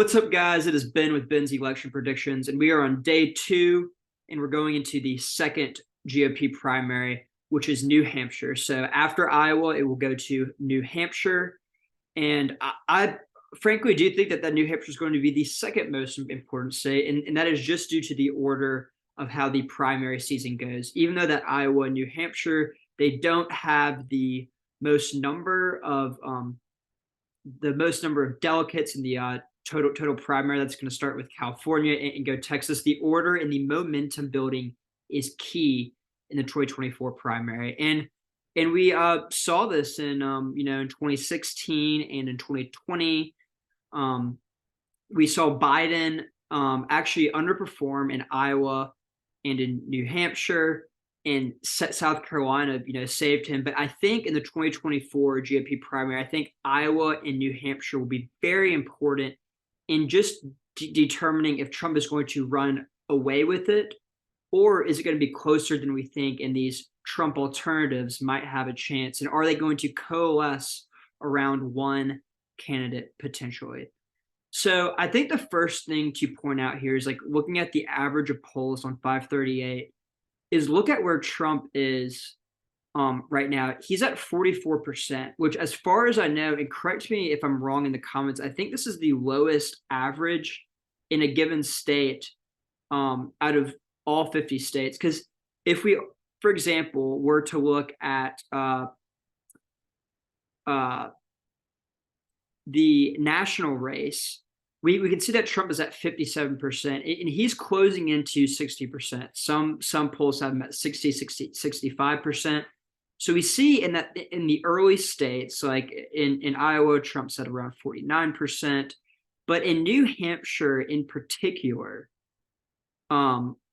What's up, guys? It is Ben with Ben's Election Predictions, and we are on day 2, and we're going into the second GOP primary, which is New Hampshire. So after Iowa, it will go to New Hampshire, and I frankly do think that New Hampshire is going to be the second most important state, and that is just due to the order of how the primary season goes. Even though that Iowa and New Hampshire, they don't have most number of the most number of delegates in the total primary. That's going to start with California and go Texas. The order and the momentum building is key in the 2024 primary, and we saw this in in 2016 and in 2020. We saw Biden actually underperform in Iowa and in New Hampshire, and South Carolina, saved him. But I think in the 2024 GOP primary, I think Iowa and New Hampshire will be very important in just determining if Trump is going to run away with it, or is it going to be closer than we think, and these Trump alternatives might have a chance, and are they going to coalesce around one candidate potentially? So I think the first thing to point out here is, like, looking at the average of polls on 538, is look at where Trump is right now. He's at 44%, which, as far as I know, and correct me if I'm wrong in the comments, I think this is the lowest average in a given state out of all 50 states. Because if we, for example, were to look at the national race, we can see that Trump is at 57%, and he's closing into 60%. Some polls have him at 65%. So we see in the early states, like in Iowa, Trump's at around 49%. But in New Hampshire in particular,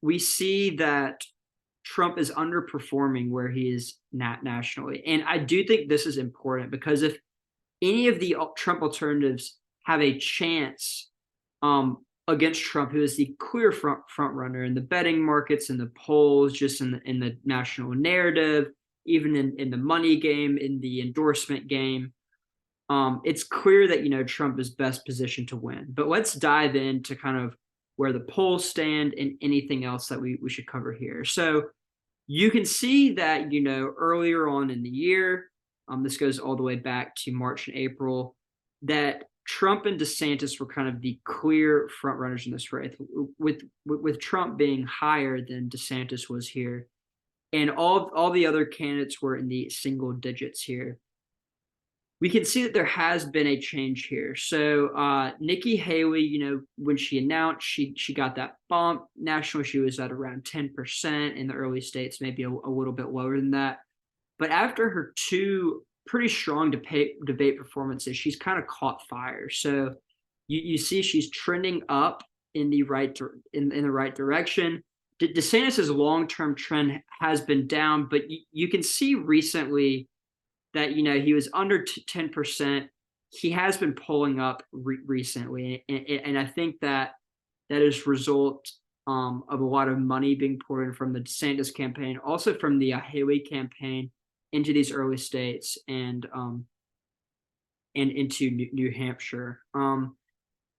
we see that Trump is underperforming where he is nationally. And I do think this is important, because if any of the Trump alternatives have a chance against Trump, who is the clear front runner in the betting markets, in the polls, just in the national narrative, even in the money game, in the endorsement game, it's clear that Trump is best positioned to win. But let's dive into kind of where the polls stand and anything else that we should cover here. So you can see that earlier on in the year, this goes all the way back to March and April, that Trump and Desantis were kind of the clear front runners in this race, with Trump being higher than DeSantis was here, and all the other candidates were in the single digits here. We can see that there has been a change here. So Nikki Haley, when she announced, she got that bump. Nationally, she was at around 10%. In the early states, maybe a little bit lower than that. But after her two pretty strong debate performances, she's kind of caught fire. So you see she's trending up in the right in the right direction. DeSantis' long-term trend has been down, but you can see recently that he was under 10%. He has been pulling up recently, and I think that is result of a lot of money being poured in from the DeSantis campaign, also from the Haley campaign, into these early states and into New Hampshire.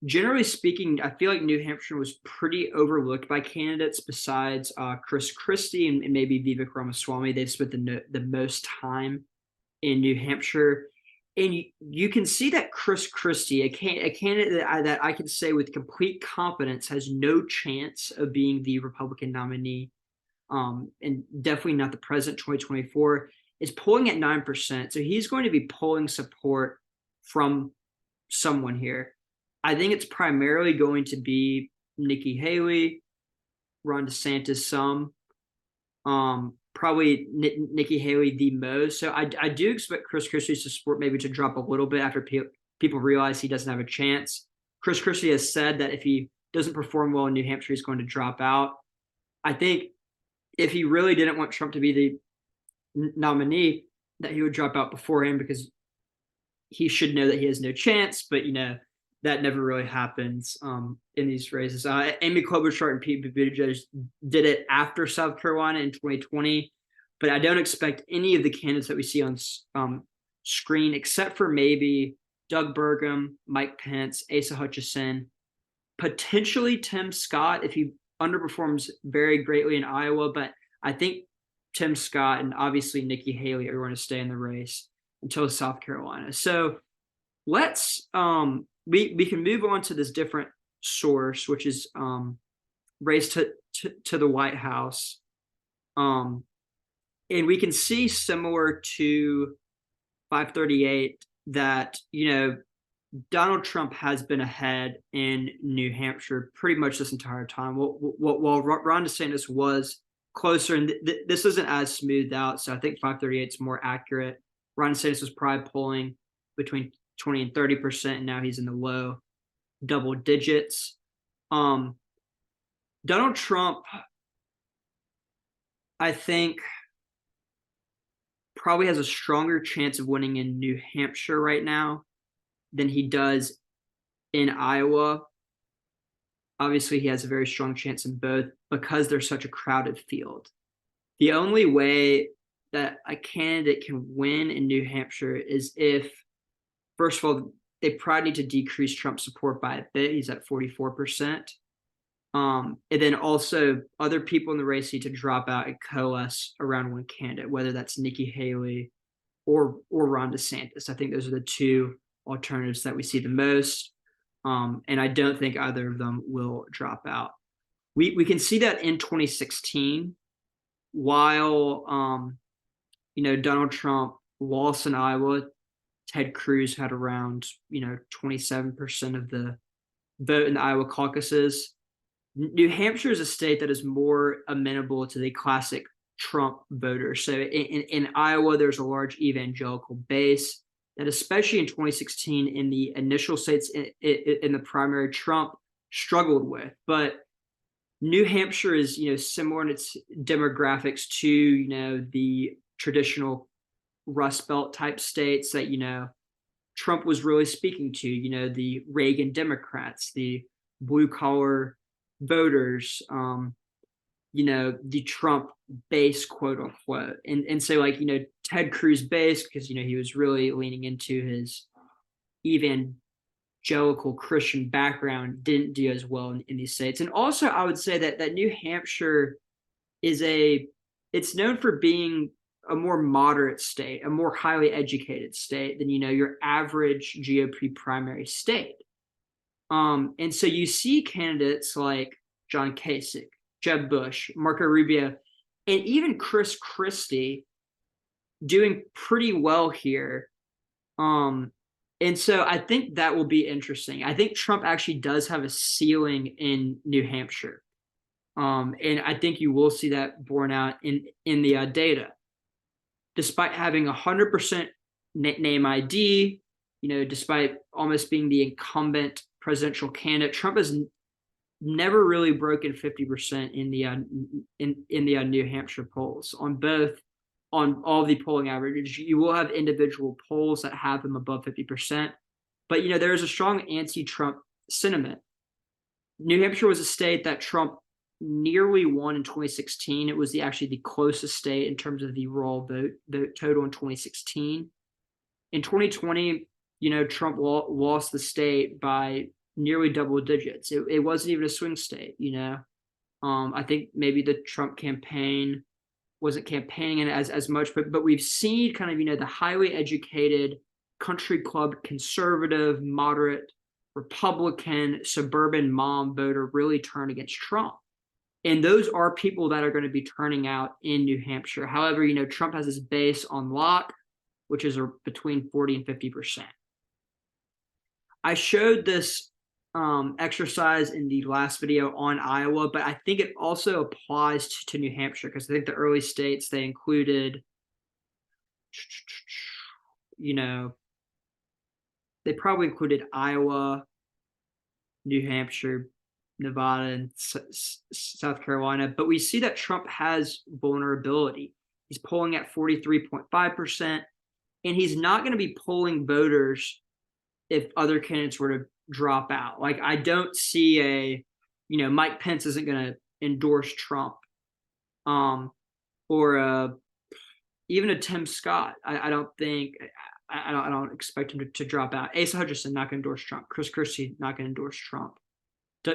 Generally speaking, I feel like New Hampshire was pretty overlooked by candidates besides Chris Christie and maybe Vivek Ramaswamy. They've spent the most time in New Hampshire. And you can see that Chris Christie, a candidate that I can say with complete confidence has no chance of being the Republican nominee, and definitely not the president 2024, is polling at 9%. So he's going to be pulling support from someone here. I think it's primarily going to be Nikki Haley, Ron DeSantis some, probably Nikki Haley the most. So I do expect Chris Christie's support maybe to drop a little bit after people realize he doesn't have a chance. Chris Christie has said that if he doesn't perform well in New Hampshire, he's going to drop out. I think if he really didn't want Trump to be the nominee, that he would drop out beforehand, because he should know that he has no chance. But that never really happens in these races. Amy Klobuchar and Pete Buttigieg did it after South Carolina in 2020, but I don't expect any of the candidates that we see on screen, except for maybe Doug Burgum, Mike Pence, Asa Hutchinson, potentially Tim Scott if he underperforms very greatly in Iowa, but I think Tim Scott and obviously Nikki Haley are going to stay in the race until South Carolina. So let's we can move on to this different source, which is race to the White House. And we can see similar to 538 that, Donald Trump has been ahead in New Hampshire pretty much this entire time. While Ron DeSantis was closer, and this isn't as smoothed out, so I think 538 is more accurate. Ron DeSantis was probably polling between 20 and 30%, and now he's in the low double digits. Donald Trump, I think, probably has a stronger chance of winning in New Hampshire right now than he does in Iowa. Obviously, he has a very strong chance in both because there's such a crowded field. The only way that a candidate can win in New Hampshire is if, first of all, they probably need to decrease Trump's support by a bit. He's at 44%. And then also other people in the race need to drop out and coalesce around one candidate, whether that's Nikki Haley or Ron DeSantis. I think those are the two alternatives that we see the most. And I don't think either of them will drop out. We can see that in 2016, while Donald Trump lost in Iowa, Ted Cruz had around 27% of the vote in the Iowa caucuses. New Hampshire is a state that is more amenable to the classic Trump voter. So in Iowa, there's a large evangelical base that, especially in 2016, in the initial states in the primary, Trump struggled with. But New Hampshire is similar in its demographics to the traditional Rust Belt type states that Trump was really speaking to. The Reagan Democrats, the blue collar voters, the Trump base, quote unquote. And so Ted Cruz base, because he was really leaning into his evangelical Christian background, didn't do as well in these states. And also I would say that New Hampshire it's known for being a more moderate state, a more highly educated state than your average GOP primary state. And so you see candidates like John Kasich, Jeb Bush, Marco Rubio, and even Chris Christie doing pretty well here. And so I think that will be interesting. I think Trump actually does have a ceiling in New Hampshire. And I think you will see that borne out in the data. Despite having 100% name ID, despite almost being the incumbent presidential candidate, Trump has never really broken 50% in the New Hampshire polls on all the polling averages. You will have individual polls that have him above 50%, but there is a strong anti-Trump sentiment. New Hampshire was a state that Trump nearly won in 2016. It was actually the closest state in terms of the raw vote total in 2016. In 2020, Trump lost the state by nearly double digits. It wasn't even a swing state. I think maybe the Trump campaign wasn't campaigning as much, but we've seen kind of the highly educated country club conservative moderate Republican suburban mom voter really turn against Trump. And those are people that are going to be turning out in New Hampshire. However, Trump has his base on lock, which is between 40 and 50%. I showed this exercise in the last video on Iowa, but I think it also applies to New Hampshire, because I think the early states, they included, they probably included Iowa, New Hampshire, Nevada, and South Carolina. But we see that Trump has vulnerability. He's polling at 43.5%, and he's not going to be polling voters if other candidates were to drop out. Like, I don't see Mike Pence isn't going to endorse Trump, or even a Tim Scott. I don't think. I don't expect him to drop out. Asa Hutchinson not going to endorse Trump. Chris Christie not going to endorse Trump.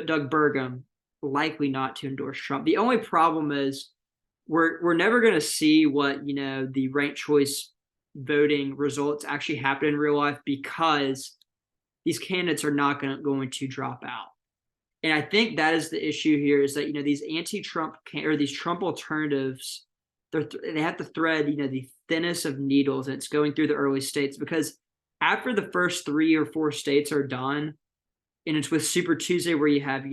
Doug Burgum, likely not to endorse Trump. The only problem is we're never going to see what, the ranked choice voting results actually happen in real life, because these candidates are not going to drop out. And I think that is the issue here, is that, these anti-Trump or these Trump alternatives, they have to thread, the thinnest of needles, and it's going through the early states, because after the first 3 or 4 states are done, and it's with Super Tuesday where you have,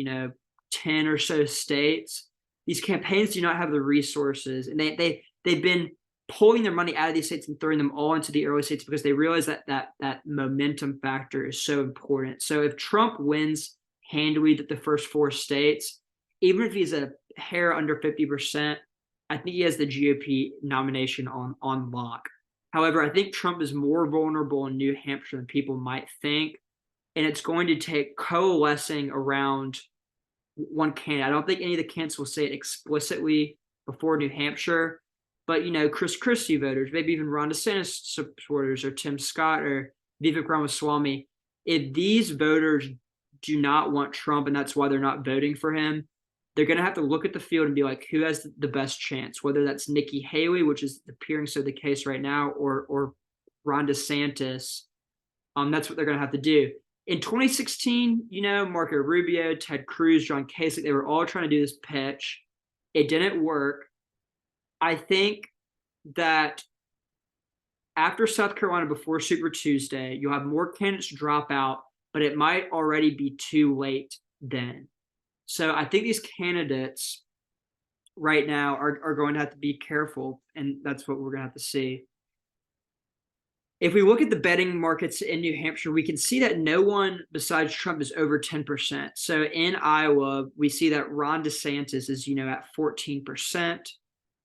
10 or so states, these campaigns do not have the resources, and they've been pulling their money out of these states and throwing them all into the early states, because they realize that momentum factor is so important. So if Trump wins handily the first 4 states, even if he's a hair under 50%, I think he has the GOP nomination on lock. However, I think Trump is more vulnerable in New Hampshire than people might think, and it's going to take coalescing around one candidate. I don't think any of the candidates will say it explicitly before New Hampshire, but, Chris Christie voters, maybe even Ron DeSantis supporters, or Tim Scott or Vivek Ramaswamy, if these voters do not want Trump and that's why they're not voting for him, they're going to have to look at the field and be like, who has the best chance, whether that's Nikki Haley, which is appearing so the case right now, or Ron DeSantis. That's what they're going to have to do. In 2016, Marco Rubio, Ted Cruz, John Kasich, they were all trying to do this pitch. It didn't work. I think that after South Carolina, before Super Tuesday, you'll have more candidates drop out, but it might already be too late then. So I think these candidates right now are going to have to be careful, and that's what we're going to have to see. If we look at the betting markets in New Hampshire, we can see that no one besides Trump is over 10%. So in Iowa, we see that Ron DeSantis is, at 14%.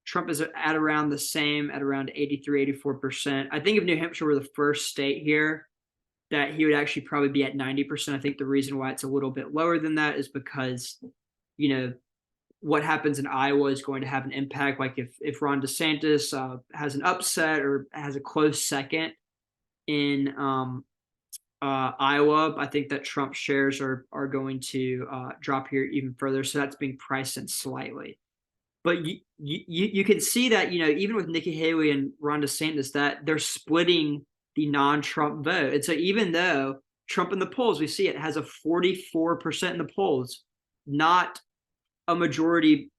Trump is at around the same, at around 83, 84%. I think if New Hampshire were the first state here, that he would actually probably be at 90%. I think the reason why it's a little bit lower than that is because, what happens in Iowa is going to have an impact. Like if Ron DeSantis has an upset or has a close second in Iowa, I think that Trump shares are going to drop here even further. So that's being priced in slightly. But you can see that, even with Nikki Haley and Ron DeSantis, that they're splitting the non-Trump vote. And so even though Trump in the polls, we see it has a 44% in the polls, not a majority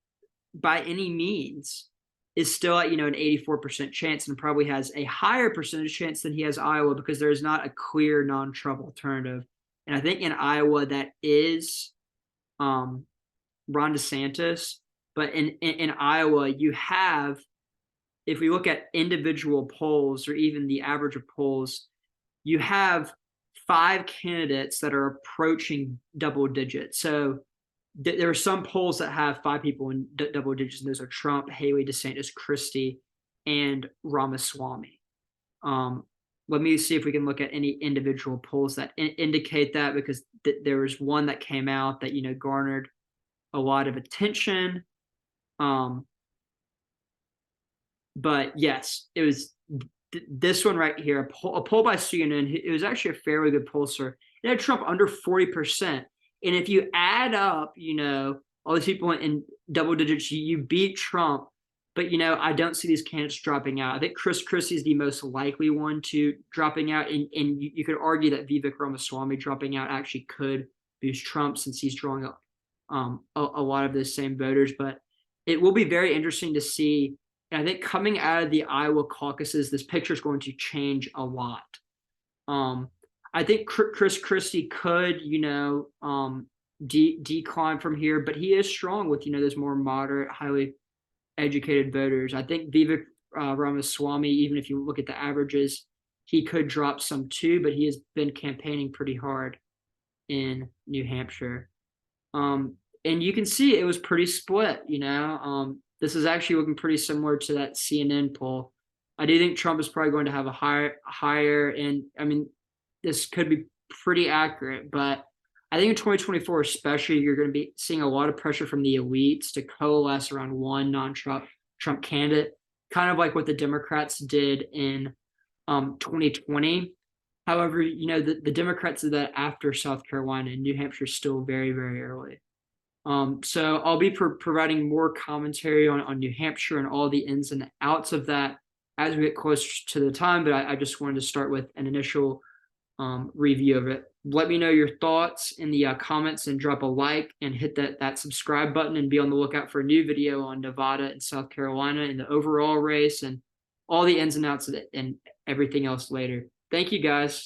by any means, is still at, an 84% chance, and probably has a higher percentage chance than he has Iowa, because there is not a clear non-Trump alternative. And I think in Iowa that is Ron DeSantis. But in Iowa, you have, if we look at individual polls or even the average of polls, you have 5 candidates that are approaching double digits. So there are some polls that have 5 people in double digits, and those are Trump, Haley, DeSantis, Christie, and Ramaswamy. Let me see if we can look at any individual polls that indicate that, because there was one that came out that, garnered a lot of attention. But yes, it was this one right here, a poll by CNN. It was actually a fairly good pollster. It had Trump under 40%. And if you add up, all these people in double digits, you beat Trump. But, I don't see these candidates dropping out. I think Chris Christie is the most likely one to dropping out. And you could argue that Vivek Ramaswamy dropping out actually could boost Trump, since he's drawing up a lot of those same voters. But it will be very interesting to see. And I think coming out of the Iowa caucuses, this picture is going to change a lot. I think Chris Christie could, decline from here, but he is strong with, those more moderate, highly educated voters. I think Vivek Ramaswamy, even if you look at the averages, he could drop some too, but he has been campaigning pretty hard in New Hampshire. And you can see it was pretty split, this is actually looking pretty similar to that CNN poll. I do think Trump is probably going to have a higher, and I mean, this could be pretty accurate, but I think in 2024, especially, you're going to be seeing a lot of pressure from the elites to coalesce around one non-Trump candidate, kind of like what the Democrats did in 2020. However, the Democrats did that after South Carolina, and New Hampshire is still very, very early. So I'll be providing more commentary on New Hampshire and all the ins and outs of that as we get closer to the time, but I just wanted to start with an initial review of it. Let me know your thoughts in the comments, and drop a like and hit that subscribe button, and be on the lookout for a new video on Nevada and South Carolina and the overall race and all the ins and outs of it and everything else later. Thank you, guys.